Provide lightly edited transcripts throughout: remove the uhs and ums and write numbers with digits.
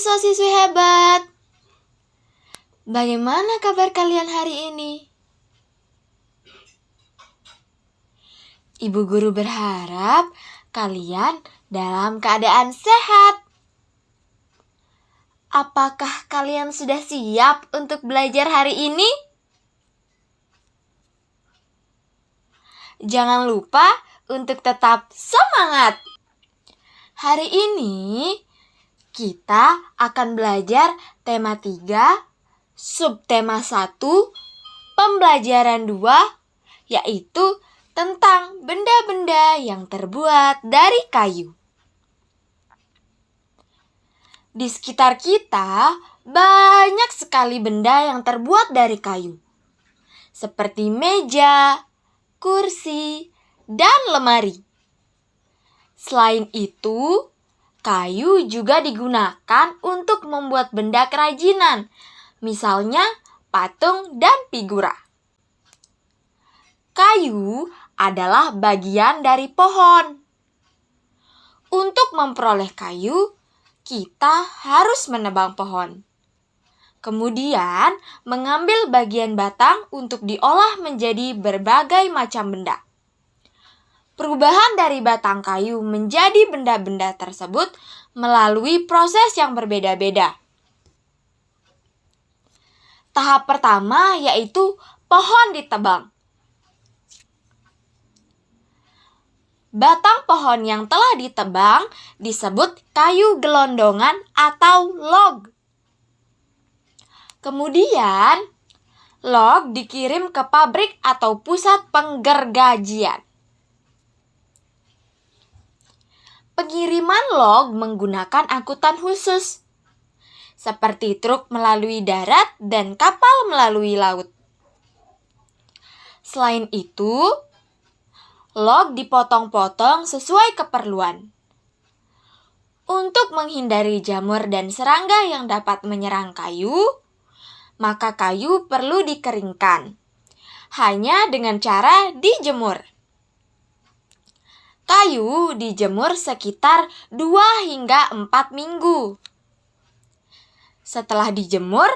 siswa-siswi hebat. Bagaimana kabar kalian hari ini? Ibu guru berharap kalian dalam keadaan sehat. Apakah kalian sudah siap untuk belajar hari ini? Jangan lupa untuk tetap semangat. Hari ini kita akan belajar tema 3, subtema 1, pembelajaran 2, yaitu tentang benda-benda yang terbuat dari kayu. Di sekitar kita banyak sekali benda yang terbuat dari kayu, seperti meja, kursi, dan lemari. Selain itu, kayu juga digunakan untuk membuat benda kerajinan, misalnya patung dan figura. Kayu adalah bagian dari pohon. Untuk memperoleh kayu, kita harus menebang pohon. Kemudian, mengambil bagian batang untuk diolah menjadi berbagai macam benda. Perubahan dari batang kayu menjadi benda-benda tersebut melalui proses yang berbeda-beda. Tahap pertama yaitu pohon ditebang. Batang pohon yang telah ditebang disebut kayu gelondongan atau log. Kemudian, log dikirim ke pabrik atau pusat penggergajian. Pengiriman log menggunakan angkutan khusus, seperti truk melalui darat dan kapal melalui laut. Selain itu, log dipotong-potong sesuai keperluan. Untuk menghindari jamur dan serangga yang dapat menyerang kayu, maka kayu perlu dikeringkan, hanya dengan cara dijemur. Kayu dijemur sekitar 2 hingga 4 minggu. Setelah dijemur,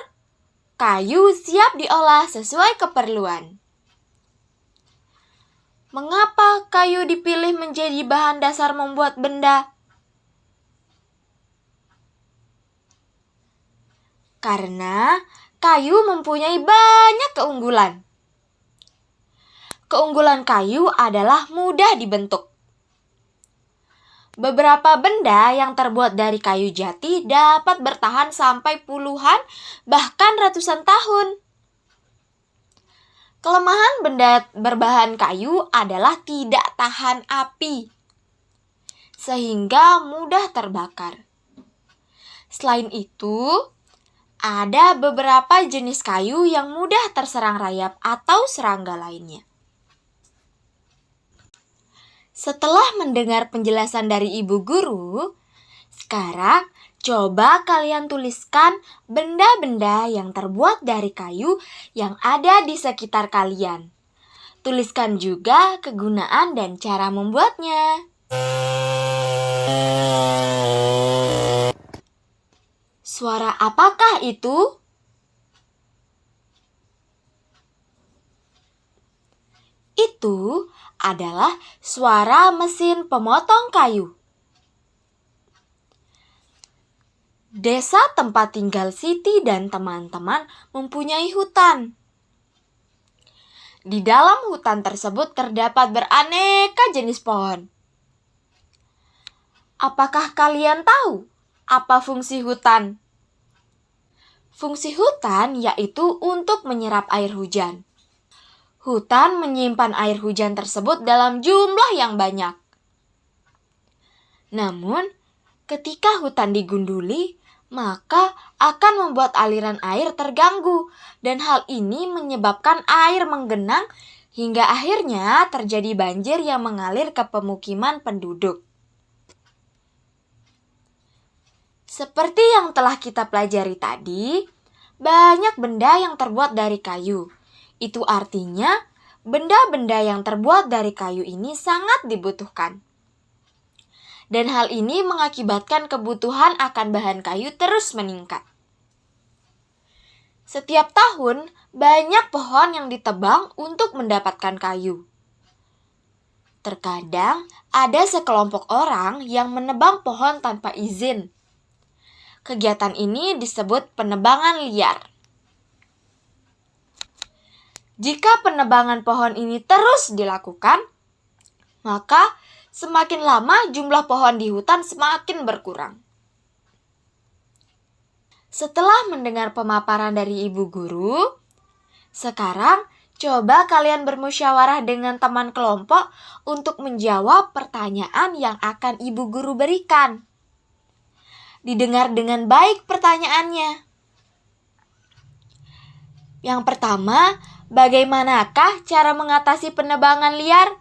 kayu siap diolah sesuai keperluan. Mengapa kayu dipilih menjadi bahan dasar membuat benda? Karena kayu mempunyai banyak keunggulan. Keunggulan kayu adalah mudah dibentuk. Beberapa benda yang terbuat dari kayu jati dapat bertahan sampai puluhan, bahkan ratusan tahun. Kelemahan benda berbahan kayu adalah tidak tahan api, sehingga mudah terbakar. Selain itu, ada beberapa jenis kayu yang mudah terserang rayap atau serangga lainnya. Setelah mendengar penjelasan dari ibu guru, sekarang coba kalian tuliskan benda-benda yang terbuat dari kayu yang ada di sekitar kalian. Tuliskan juga kegunaan dan cara membuatnya. Suara apakah itu? Itu adalah suara mesin pemotong kayu. Desa tempat tinggal Siti dan teman-teman mempunyai hutan. Di dalam hutan tersebut terdapat beraneka jenis pohon. Apakah kalian tahu apa fungsi hutan? Fungsi hutan yaitu untuk menyerap air hujan. Hutan menyimpan air hujan tersebut dalam jumlah yang banyak. Namun, ketika hutan digunduli, maka akan membuat aliran air terganggu, dan hal ini menyebabkan air menggenang hingga akhirnya terjadi banjir yang mengalir ke pemukiman penduduk. Seperti yang telah kita pelajari tadi, banyak benda yang terbuat dari kayu. Itu artinya benda-benda yang terbuat dari kayu ini sangat dibutuhkan. dan hal ini mengakibatkan kebutuhan akan bahan kayu terus meningkat. Setiap tahun, banyak pohon yang ditebang untuk mendapatkan kayu. Terkadang, ada sekelompok orang yang menebang pohon tanpa izin. Kegiatan ini disebut penebangan liar. Jika penebangan pohon ini terus dilakukan, maka semakin lama jumlah pohon di hutan semakin berkurang. Setelah mendengar pemaparan dari ibu guru, sekarang coba kalian bermusyawarah dengan teman kelompok untuk menjawab pertanyaan yang akan ibu guru berikan. Didengar dengan baik pertanyaannya. Yang pertama, bagaimanakah cara mengatasi penebangan liar?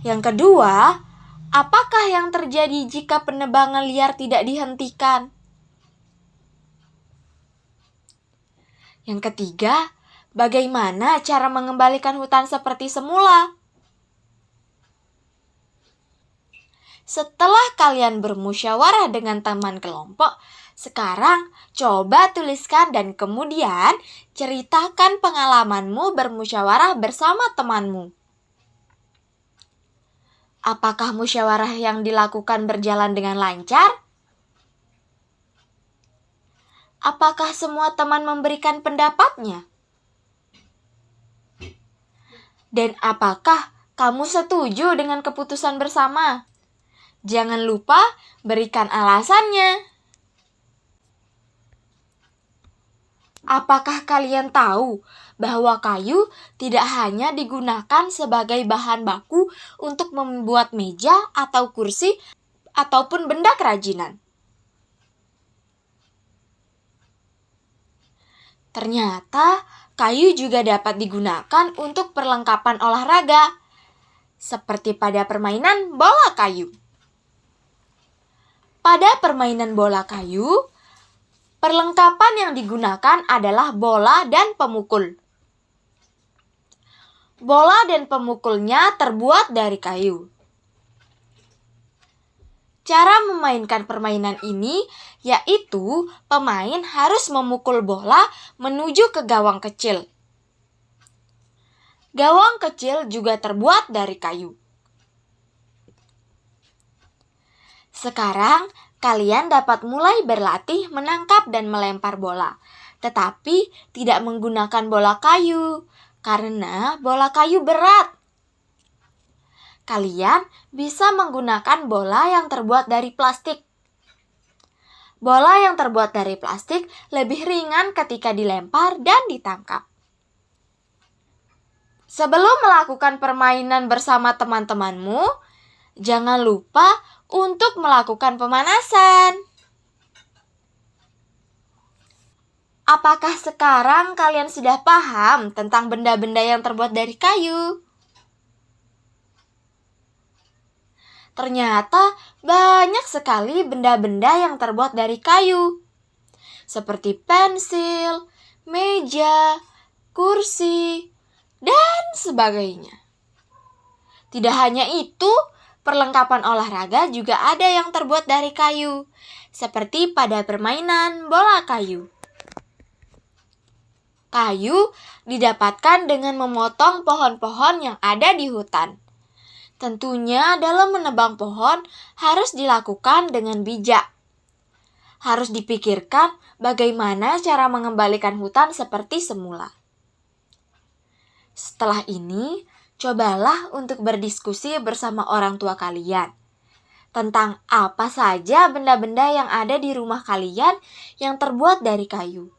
Yang kedua, apakah yang terjadi jika penebangan liar tidak dihentikan? Yang ketiga, bagaimana cara mengembalikan hutan seperti semula? Setelah kalian bermusyawarah dengan teman kelompok, sekarang coba tuliskan dan kemudian ceritakan pengalamanmu bermusyawarah bersama temanmu. Apakah musyawarah yang dilakukan berjalan dengan lancar? Apakah semua teman memberikan pendapatnya? Dan apakah kamu setuju dengan keputusan bersama? Jangan lupa berikan alasannya. Apakah kalian tahu bahwa kayu tidak hanya digunakan sebagai bahan baku untuk membuat meja atau kursi ataupun benda kerajinan? Ternyata kayu juga dapat digunakan untuk perlengkapan olahraga, seperti pada permainan bola kayu. Pada permainan bola kayu, perlengkapan yang digunakan adalah bola dan pemukul. Bola dan pemukulnya terbuat dari kayu. Cara memainkan permainan ini yaitu pemain harus memukul bola menuju ke gawang kecil. Gawang kecil juga terbuat dari kayu. Sekarang, kalian dapat mulai berlatih menangkap dan melempar bola, tetapi tidak menggunakan bola kayu, karena bola kayu berat. Kalian bisa menggunakan bola yang terbuat dari plastik. Bola yang terbuat dari plastik lebih ringan ketika dilempar dan ditangkap. Sebelum melakukan permainan bersama teman-temanmu, jangan lupa untuk melakukan pemanasan. Apakah sekarang kalian sudah paham tentang benda-benda yang terbuat dari kayu? Ternyata banyak sekali benda-benda yang terbuat dari kayu, seperti pensil, meja, kursi, dan sebagainya. Tidak hanya itu, perlengkapan olahraga juga ada yang terbuat dari kayu, seperti pada permainan bola kayu. Kayu didapatkan dengan memotong pohon-pohon yang ada di hutan. Tentunya dalam menebang pohon harus dilakukan dengan bijak. Harus dipikirkan bagaimana cara mengembalikan hutan seperti semula. Setelah ini, cobalah untuk berdiskusi bersama orang tua kalian tentang apa saja benda-benda yang ada di rumah kalian yang terbuat dari kayu,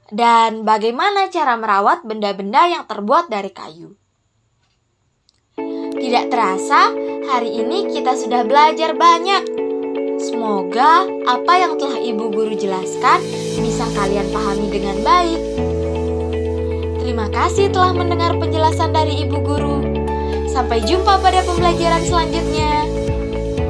dan bagaimana cara merawat benda-benda yang terbuat dari kayu. Tidak terasa, hari ini kita sudah belajar banyak. Semoga apa yang telah Ibu Guru jelaskan bisa kalian pahami dengan baik. Terima kasih telah mendengar penjelasan dari Ibu Guru. Sampai jumpa pada pembelajaran selanjutnya.